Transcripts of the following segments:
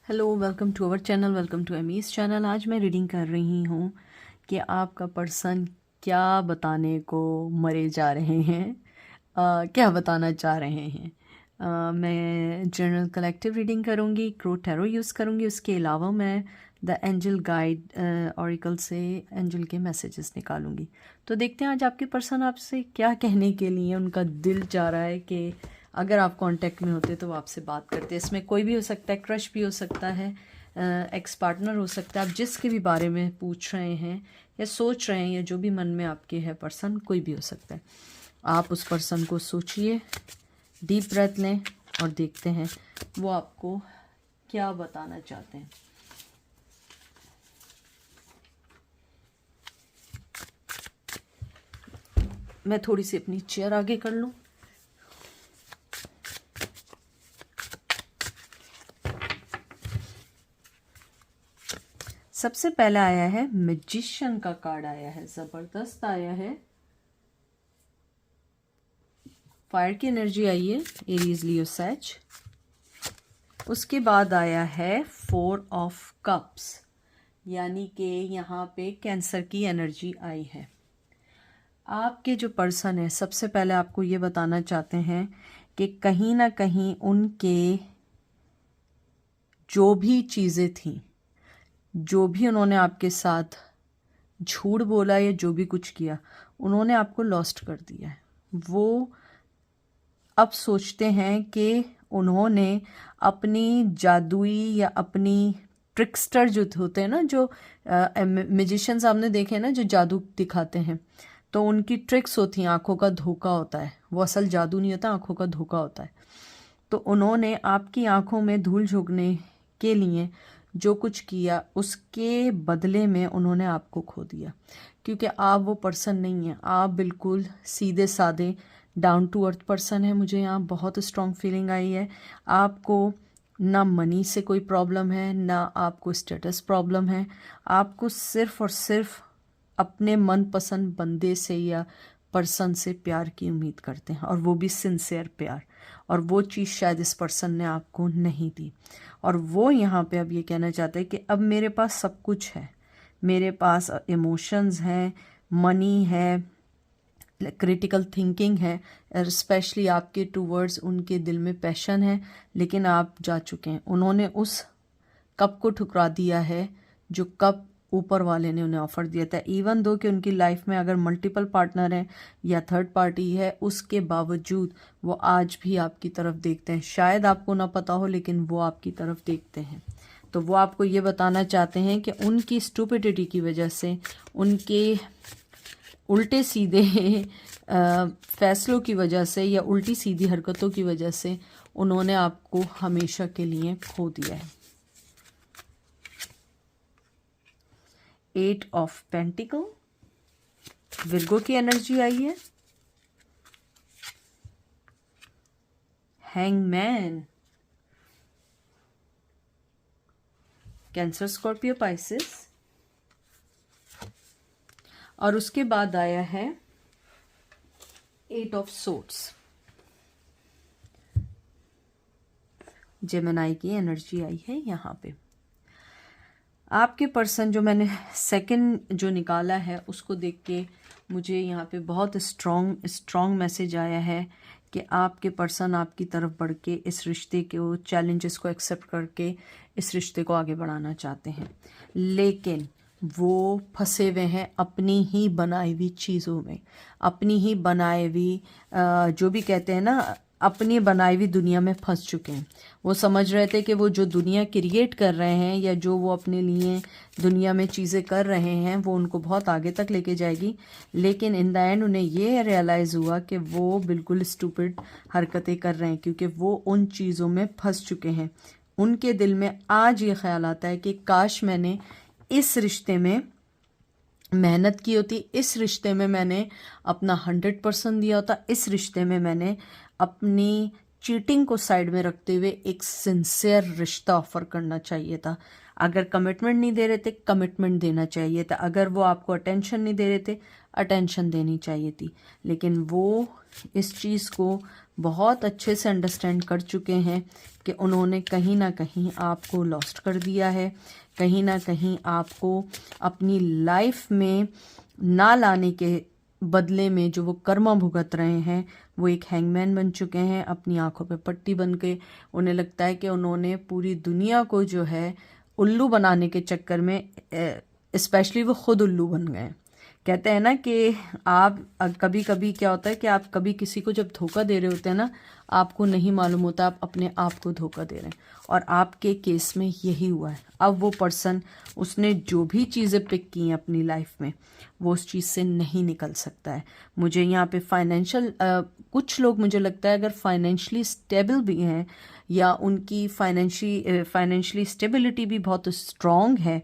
Hello, welcome to our channel, welcome to Amy's channel. आज मैं reading कर रही हूँ कि आपका पर्सन क्या बताने को मरे जा रहे हैं, क्या बताना चाह रहे हैं। मैं जनरल कलेक्टिव रीडिंग करूँगी, क्रो टैरो यूज़ करूँगी। उसके अलावा मैं द एंजल गाइड ऑरिकल से एंजल के मैसेजेस निकालूंगी। तो देखते हैं आज आपके पर्सन आपसे क्या कहने के लिए उनका दिल चाह रहा है कि अगर आप कांटेक्ट में होते तो वो आपसे बात करते। इसमें कोई भी हो सकता है, क्रश भी हो सकता है, एक्स पार्टनर हो सकता है। आप जिसके भी बारे में पूछ रहे हैं या सोच रहे हैं या जो भी मन में आपके है पर्सन, कोई भी हो सकता है। आप उस पर्सन को सोचिए, डीप ब्रेथ लें और देखते हैं वो आपको क्या बताना चाहते हैं। मैं थोड़ी सी अपनी चेयर आगे कर लूं। सबसे पहले आया है मैजिशियन का कार्ड, आया है जबरदस्त, आया है फायर की एनर्जी आई है, एरीज लियो सैज। उसके बाद आया है 4 ऑफ कप्स, यानी कि यहाँ पे कैंसर की एनर्जी आई है। आपके जो पर्सन है सबसे पहले आपको ये बताना चाहते हैं कि कहीं ना कहीं उनके जो भी चीज़ें थी, जो भी उन्होंने आपके साथ झूठ बोला या जो भी कुछ किया, उन्होंने आपको लॉस्ट कर दिया है। वो अब सोचते हैं कि उन्होंने अपनी जादुई या अपनी ट्रिक्स्टर जो होते हैं ना, जो मैजिशियंस आपने देखे हैं ना, जो जादू दिखाते हैं, तो उनकी ट्रिक्स होती हैं, आंखों का धोखा होता है। वो असल जादू नहीं होता, आंखों का धोखा होता है। तो उन्होंने आपकी आंखों में धूल झोंकने के लिए जो कुछ किया, उसके बदले में उन्होंने आपको खो दिया, क्योंकि आप वो पर्सन नहीं है। आप बिल्कुल सीधे साधे डाउन टू अर्थ पर्सन है। मुझे यहाँ बहुत स्ट्रॉन्ग फीलिंग आई है। आपको ना मनी से कोई प्रॉब्लम है, ना आपको स्टेटस प्रॉब्लम है। आपको सिर्फ और सिर्फ अपने मनपसंद बंदे से या पर्सन से प्यार की उम्मीद करते हैं, और वो भी सिंसियर प्यार। और वो चीज़ शायद इस पर्सन ने आपको नहीं दी। और वो यहाँ पे अब ये कहना चाहते हैं कि अब मेरे पास सब कुछ है, मेरे पास इमोशंस हैं, मनी है, क्रिटिकल थिंकिंग है, स्पेशली आपके टूवर्ड्स उनके दिल में पैशन है, लेकिन आप जा चुके हैं। उन्होंने उस कप को ठुकरा दिया है जो कप ऊपर वाले ने उन्हें ऑफर दिया था। इवन दो कि उनकी लाइफ में अगर मल्टीपल पार्टनर हैं या थर्ड पार्टी है, उसके बावजूद वो आज भी आपकी तरफ देखते हैं। शायद आपको ना पता हो, लेकिन वो आपकी तरफ देखते हैं। तो वो आपको ये बताना चाहते हैं कि उनकी स्टूपिडिटी की वजह से, उनके उल्टे सीधे फैसलों की वजह से या उल्टी सीधी हरकतों की वजह से उन्होंने आपको हमेशा के लिए खो दिया है। 8 ऑफ पेंटिकल, विर्गो की एनर्जी आई है, हैंगमैन, कैंसर, स्कॉर्पियो, पाइसेस, और उसके बाद आया है 8 ऑफ सोर्ड्स, जेमिनी की एनर्जी आई है यहाँ पे। आपके पर्सन, जो मैंने सेकंड जो निकाला है, उसको देख के मुझे यहाँ पे बहुत स्ट्रॉन्ग मैसेज आया है कि आपके पर्सन आपकी तरफ बढ़ के इस रिश्ते के चैलेंजेस को एक्सेप्ट करके इस रिश्ते को आगे बढ़ाना चाहते हैं, लेकिन वो फंसे हुए हैं अपनी ही बनाई हुई चीज़ों में, अपनी ही बनाई हुई जो भी कहते हैं ना, अपनी बनाई हुई दुनिया में फंस चुके हैं। वो समझ रहे थे कि वो जो दुनिया क्रिएट कर रहे हैं या जो वो अपने लिए दुनिया में चीज़ें कर रहे हैं, वो उनको बहुत आगे तक लेके जाएगी, लेकिन इन द एंड उन्हें ये रियलाइज़ हुआ कि वो बिल्कुल स्टूपिड हरकतें कर रहे हैं, क्योंकि वो उन चीज़ों में फंस चुके हैं। उनके दिल में आज ये ख्याल आता है कि काश मैंने इस रिश्ते में मेहनत की होती, इस रिश्ते में मैंने अपना 100% दिया होता, इस रिश्ते में मैंने अपनी चीटिंग को साइड में रखते हुए एक सिंसियर रिश्ता ऑफर करना चाहिए था। अगर कमिटमेंट नहीं दे रहे थे, कमिटमेंट देना चाहिए था। अगर वो आपको अटेंशन नहीं दे रहे थे, अटेंशन देनी चाहिए थी। लेकिन वो इस चीज़ को बहुत अच्छे से अंडरस्टैंड कर चुके हैं कि उन्होंने कहीं ना कहीं आपको लॉस्ट कर दिया है, कहीं ना कहीं आपको अपनी लाइफ में ना लाने के बदले में जो वो कर्मा भुगत रहे हैं, वो एक हैंगमैन बन चुके हैं। अपनी आंखों पे पट्टी बन के उन्हें लगता है कि उन्होंने पूरी दुनिया को जो है उल्लू बनाने के चक्कर में, स्पेशली वो खुद उल्लू बन गए। कहते हैं ना कि आप कभी कभी क्या होता है कि आप कभी किसी को जब धोखा दे रहे होते हैं ना, आपको नहीं मालूम होता आप अपने आप को धोखा दे रहे हैं। और आपके केस में यही हुआ है। अब वो पर्सन, उसने जो भी चीज़ें पिक की हैं अपनी लाइफ में, वो उस चीज़ से नहीं निकल सकता है। मुझे यहाँ पे फाइनेंशियल, कुछ लोग मुझे लगता है अगर फाइनेंशियली स्टेबल भी हैं या उनकी फाइनेंशियली स्टेबिलिटी भी बहुत स्ट्रॉन्ग है,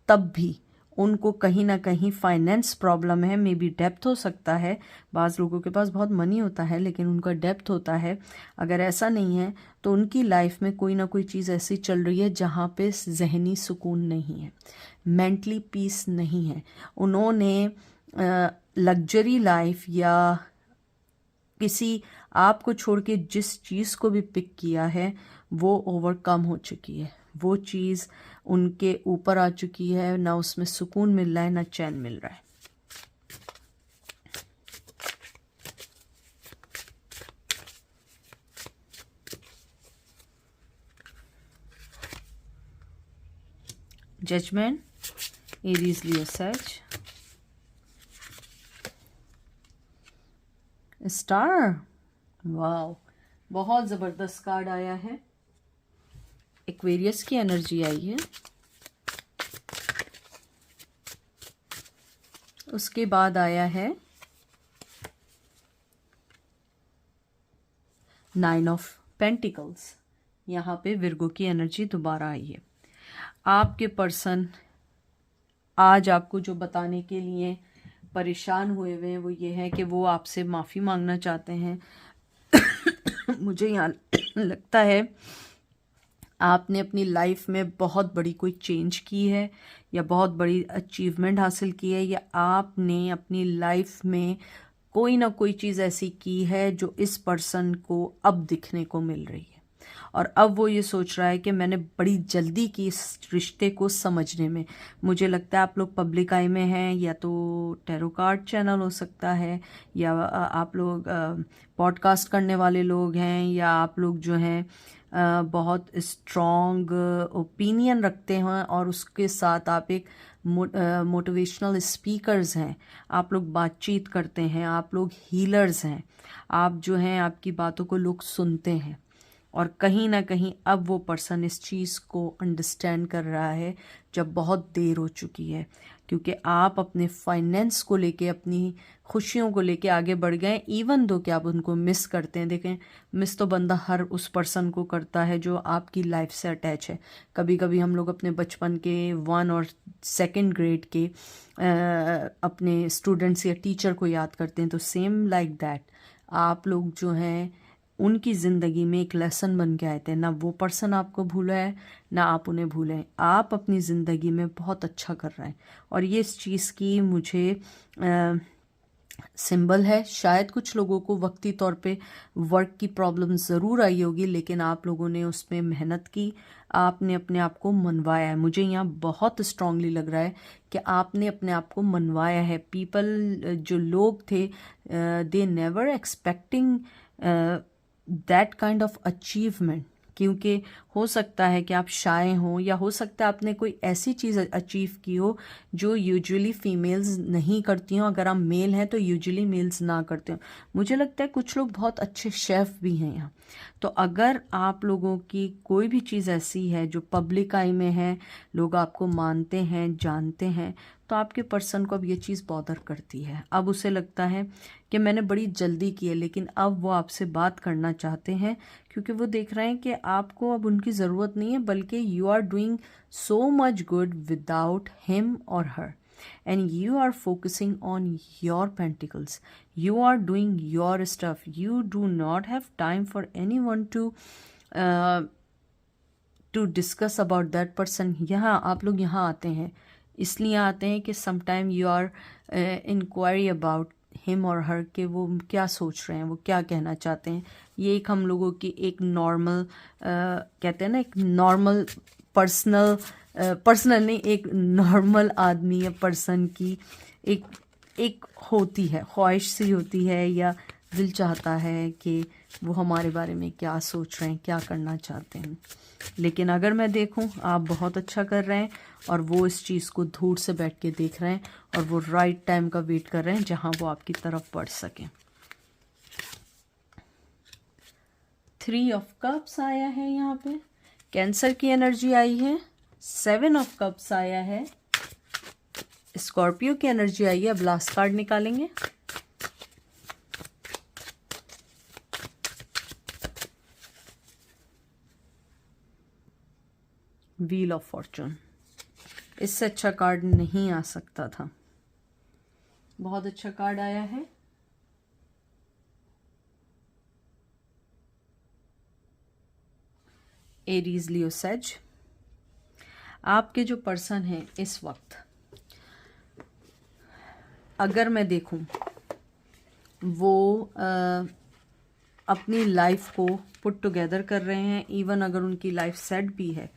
तब भी उनको कहीं ना कहीं फाइनेंस प्रॉब्लम है। मे बी डेप्थ हो सकता है, बाज़ लोगों के पास बहुत मनी होता है लेकिन उनका डेप्थ होता है। अगर ऐसा नहीं है तो उनकी लाइफ में कोई ना कोई चीज़ ऐसी चल रही है जहाँ पे जहनी सुकून नहीं है, मेंटली पीस नहीं है। उन्होंने लग्जरी लाइफ या किसी आपको छोड़ के जिस चीज़ को भी पिक किया है, वो ओवरकम हो चुकी है। वो चीज़ उनके ऊपर आ चुकी है, ना उसमें सुकून मिल रहा है, ना चैन मिल रहा है। जजमेंट, एरीज, लियो, सच, स्टार। वाओ, बहुत ज़बरदस्त कार्ड आया है। एक्वेरियस की एनर्जी आई है। उसके बाद आया है 9 ऑफ पेंटिकल्स। यहाँ पे विर्गो की एनर्जी दोबारा आई है। आपके पर्सन आज आपको जो बताने के लिए परेशान हुए हुए हैं वो ये है कि वो आपसे माफ़ी मांगना चाहते हैं। मुझे यहाँ लगता है आपने अपनी लाइफ में बहुत बड़ी कोई चेंज की है या बहुत बड़ी अचीवमेंट हासिल की है, या आपने अपनी लाइफ में कोई ना कोई चीज़ ऐसी की है जो इस पर्सन को अब दिखने को मिल रही है। और अब वो ये सोच रहा है कि मैंने बड़ी जल्दी की इस रिश्ते को समझने में। मुझे लगता है आप लोग पब्लिक आई में हैं, या तो टैरो कार्ड चैनल हो सकता है, या आप लोग पॉडकास्ट करने वाले लोग हैं, या आप लोग जो हैं बहुत स्ट्रॉन्ग ओपिनियन रखते हैं और उसके साथ आप एक मोटिवेशनल स्पीकर्स हैं, आप लोग बातचीत करते हैं, आप लोग हीलर्स हैं, आप जो हैं आपकी बातों को लोग सुनते हैं। और कहीं ना कहीं अब वो पर्सन इस चीज़ को अंडरस्टैंड कर रहा है जब बहुत देर हो चुकी है, क्योंकि आप अपने फाइनेंस को लेके, अपनी खुशियों को लेके आगे बढ़ गए। इवन दो कि आप उनको मिस करते हैं। देखें, मिस तो बंदा हर उस पर्सन को करता है जो आपकी लाइफ से अटैच है। कभी कभी हम लोग अपने बचपन के 1 और 2nd ग्रेड के अपने स्टूडेंट्स या टीचर को याद करते हैं। तो सेम लाइक दैट आप लोग जो हैं उनकी ज़िंदगी में एक लेसन बन के आए थे। ना वो पर्सन आपको भूला है, ना आप उन्हें भूले हैं। आप अपनी ज़िंदगी में बहुत अच्छा कर रहे हैं और ये इस चीज़ की मुझे सिंबल है। शायद कुछ लोगों को वक्ती तौर पे वर्क की प्रॉब्लम ज़रूर आई होगी, लेकिन आप लोगों ने उसमें मेहनत की, आपने अपने आप को मनवाया है। मुझे यहाँ बहुत स्ट्रांगली लग रहा है कि आपने अपने आप को मनवाया है। पीपल, जो लोग थे, they never expecting that kind of achievement, क्योंकि हो सकता है कि आप शाय हों, या हो सकता है आपने कोई ऐसी चीज़ अचीव की हो जो यूजुअली फीमेल्स नहीं करती हों। अगर आप मेल हैं तो यूजुअली मेल्स ना करते हो। मुझे लगता है कुछ लोग बहुत अच्छे शेफ़ भी हैं यहाँ। तो अगर आप लोगों की कोई भी चीज़ ऐसी है जो पब्लिक आई में है, लोग आपको मानते हैं, जानते हैं, तो आपके पर्सन को अब ये चीज़ बॉदर करती है। अब उसे लगता है कि मैंने बड़ी जल्दी की है, लेकिन अब वो आपसे बात करना चाहते हैं क्योंकि वो देख रहे हैं कि आपको अब उनकी ज़रूरत नहीं है, बल्कि you are doing so much good without him और her. and you are focusing on your pentacles. You are doing your stuff. You do not have time for anyone to discuss about that person. यहाँ आप लोग यहाँ आते हैं, इसलिए आते हैं कि sometime you are inquiry about him or her कि वो क्या सोच रहे हैं, वो क्या कहना चाहते हैं. ये एक हम लोगों की एक नॉर्मल कहते हैं ना, एक नॉर्मल पर्सनल नहीं, एक नॉर्मल आदमी या पर्सन की एक होती है, ख्वाहिश सी होती है, या दिल चाहता है कि वो हमारे बारे में क्या सोच रहे हैं, क्या करना चाहते हैं. लेकिन अगर मैं देखूं, आप बहुत अच्छा कर रहे हैं और वो इस चीज़ को दूर से बैठ के देख रहे हैं और वो राइट टाइम का वेट कर रहे हैं जहां वो आपकी तरफ बढ़ सकें. 3 ऑफ कप्स आया है यहाँ पे, कैंसर की एनर्जी आई है. 7 ऑफ कप्स आया है, स्कॉर्पियो की एनर्जी आई है. अब लास्ट कार्ड निकालेंगे. Wheel of Fortune. इससे अच्छा कार्ड नहीं आ सकता था. बहुत अच्छा कार्ड आया है. एरीज, लियो, सेज. आपके जो पर्सन हैं इस वक्त, अगर मैं देखूं, वो अपनी लाइफ को पुट टुगेदर कर रहे हैं. इवन अगर उनकी लाइफ सेट भी है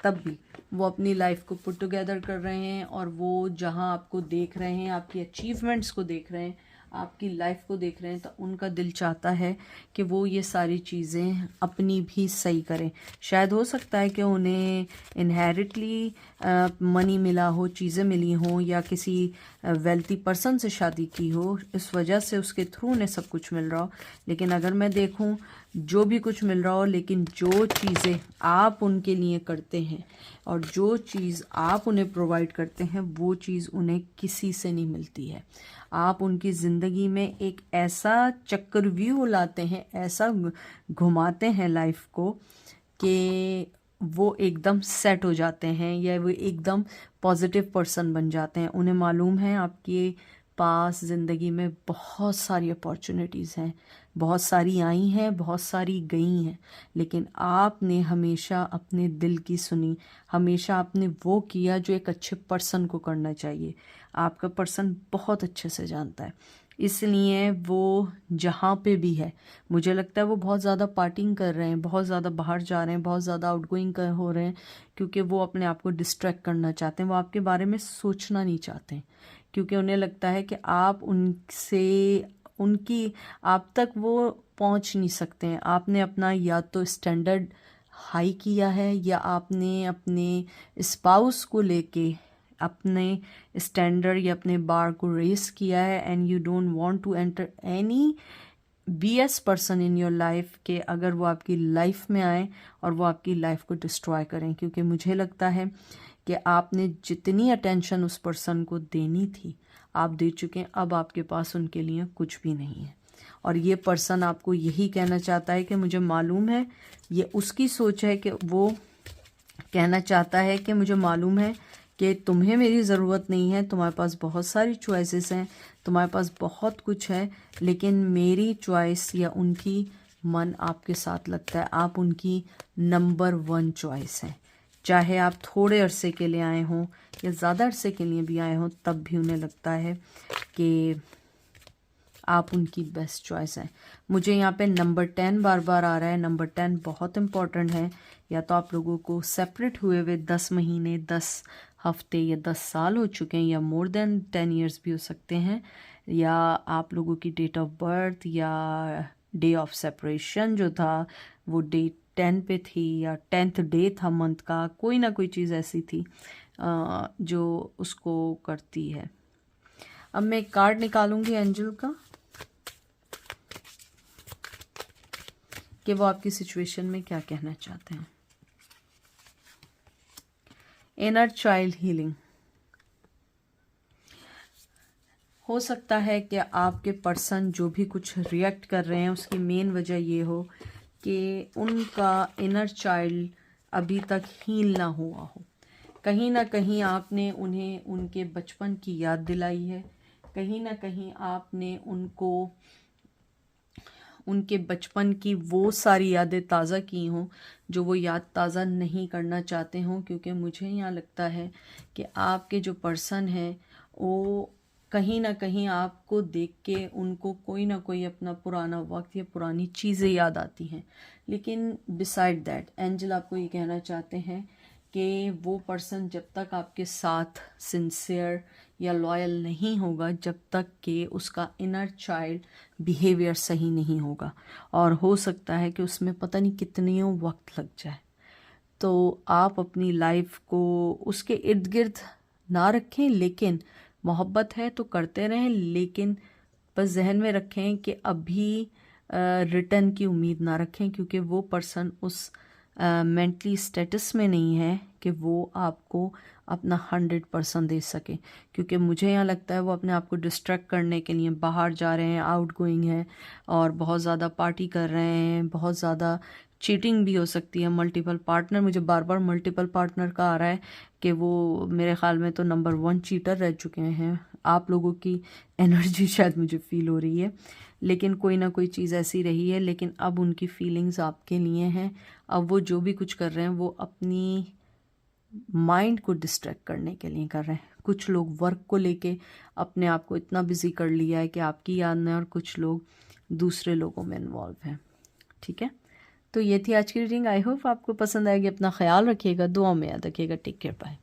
तब भी वो अपनी लाइफ को पुट टुगेदर कर रहे हैं. और वो जहां आपको देख रहे हैं, आपकी अचीवमेंट्स को देख रहे हैं, आपकी लाइफ को देख रहे हैं, तो उनका दिल चाहता है कि वो ये सारी चीज़ें अपनी भी सही करें. शायद हो सकता है कि उन्हें इनहेरिटली मनी मिला हो, चीज़ें मिली हों, या किसी वेल्थी पर्सन से शादी की हो, इस वजह से उसके थ्रू उन्हें सब कुछ मिल रहा हो. लेकिन अगर मैं देखूं, जो भी कुछ मिल रहा हो, लेकिन जो चीज़ें आप उनके लिए करते हैं और जो चीज़ आप उन्हें प्रोवाइड करते हैं, वो चीज़ उन्हें किसी से नहीं मिलती है. आप उनकी ज़िंदगी में एक ऐसा चक्रव्यूह लाते हैं, ऐसा घुमाते हैं लाइफ को कि वो एकदम सेट हो जाते हैं, या वो एकदम पॉजिटिव पर्सन बन जाते हैं. उन्हें मालूम है आपके पास ज़िंदगी में बहुत सारी अपॉर्चुनिटीज़ हैं, बहुत सारी आई हैं, बहुत सारी गई हैं, लेकिन आपने हमेशा अपने दिल की सुनी. हमेशा आपने वो किया जो एक अच्छे पर्सन को करना चाहिए. आपका पर्सन बहुत अच्छे से जानता है, इसलिए वो जहाँ पे भी है, मुझे लगता है वो बहुत ज़्यादा पार्टिंग कर रहे हैं, बहुत ज़्यादा बाहर जा रहे हैं, बहुत ज़्यादा आउटगोइंग हो रहे हैं, क्योंकि वो अपने आप को डिस्ट्रैक्ट करना चाहते हैं. वो आपके बारे में सोचना नहीं चाहते, क्योंकि उन्हें लगता है कि आप आप तक वो पहुंच नहीं सकते हैं. आपने अपना या तो स्टैंडर्ड हाई किया है, या आपने अपने स्पाउस को लेके अपने स्टैंडर्ड या अपने बार को रेस किया है. And you don't want to enter any BS person in your life के अगर वो आपकी लाइफ में आए और वो आपकी लाइफ को डिस्ट्रॉय करें. क्योंकि मुझे लगता है कि आपने जितनी अटेंशन उस पर्सन को देनी थी, आप दे चुके हैं. अब आपके पास उनके लिए कुछ भी नहीं है. और ये पर्सन आपको यही कहना चाहता है कि मुझे मालूम है, ये उसकी सोच है कि वो कहना चाहता है कि मुझे मालूम है कि तुम्हें मेरी ज़रूरत नहीं है, तुम्हारे पास बहुत सारी चॉइसेस हैं, तुम्हारे पास बहुत कुछ है, लेकिन मेरी चॉइस या उनकी मन आपके साथ लगता है. आप उनकी नंबर 1 चॉइस हैं. चाहे आप थोड़े अरसे के लिए आए हों या ज़्यादा अरसे के लिए भी आए हों, तब भी उन्हें लगता है कि आप उनकी बेस्ट चॉइस हैं. मुझे यहाँ पे नंबर 10 बार बार आ रहा है. नंबर 10 बहुत इम्पॉर्टेंट है. या तो आप लोगों को सेपरेट हुए हुए 10 महीने, 10 हफ्ते या 10 साल हो चुके हैं, या मोर देन 10 ईयर्स भी हो सकते हैं, या आप लोगों की डेट ऑफ बर्थ या डे ऑफ सेपरेशन जो था वो डे 10 पे थी, या 10th डे था मंथ का. कोई ना कोई चीज़ ऐसी थी जो उसको करती है. अब मैं एक कार्ड निकालूंगी एंजल का कि वो आपकी सिचुएशन में क्या कहना चाहते हैं. Inner child healing. हो सकता है कि आपके पर्सन जो भी कुछ रिएक्ट कर रहे हैं उसकी मेन वजह ये हो कि उनका इनर चाइल्ड अभी तक हील ना हुआ हो. कहीं ना कहीं आपने उन्हें उनके बचपन की याद दिलाई है, कहीं ना कहीं आपने उनको उनके बचपन की वो सारी यादें ताज़ा की हों जो वो याद ताज़ा नहीं करना चाहते हों। क्योंकि मुझे यहाँ लगता है कि आपके जो पर्सन है वो कहीं ना कहीं आपको देख के उनको कोई ना कोई अपना पुराना वक्त या पुरानी चीज़ें याद आती हैं। लेकिन बिसाइड दैट एंजल आपको ये कहना चाहते हैं कि वो पर्सन जब तक आपके साथ सिंसियर या लॉयल नहीं होगा, जब तक कि उसका इनर चाइल्ड बिहेवियर सही नहीं होगा, और हो सकता है कि उसमें पता नहीं कितनियों वक्त लग जाए। तो आप अपनी लाइफ को उसके इर्द गिर्द ना रखें, लेकिन मोहब्बत है तो करते रहें, लेकिन बस जहन में रखें कि अभी रिटर्न की उम्मीद ना रखें, क्योंकि वो पर्सन उस मेंटली स्टेटस में नहीं है कि वो आपको अपना 100% दे सके। क्योंकि मुझे यहाँ लगता है वो अपने आप को डिस्ट्रैक्ट करने के लिए बाहर जा रहे हैं, आउट गोइंग है और बहुत ज़्यादा पार्टी कर रहे हैं, बहुत ज़्यादा चीटिंग भी हो सकती है, मल्टीपल पार्टनर। मुझे बार बार मल्टीपल पार्टनर का आ रहा है कि वो मेरे ख्याल में तो नंबर 1 चीटर रह चुके हैं। आप लोगों की एनर्जी शायद मुझे फील हो रही है, लेकिन कोई ना कोई चीज़ ऐसी रही है। लेकिन अब उनकी फीलिंग्स आपके लिए हैं। अब वो जो भी कुछ कर रहे हैं वो अपनी माइंड को डिस्ट्रैक्ट करने के लिए कर रहे हैं। कुछ लोग वर्क को लेके अपने आप को इतना बिजी कर लिया है कि आपकी याद में, और कुछ लोग दूसरे लोगों में इन्वॉल्व हैं। ठीक है, तो ये थी आज की रीडिंग। आई होप आपको पसंद आएगी। अपना ख्याल रखिएगा, दुआ में याद रखिएगा। Take care, bye.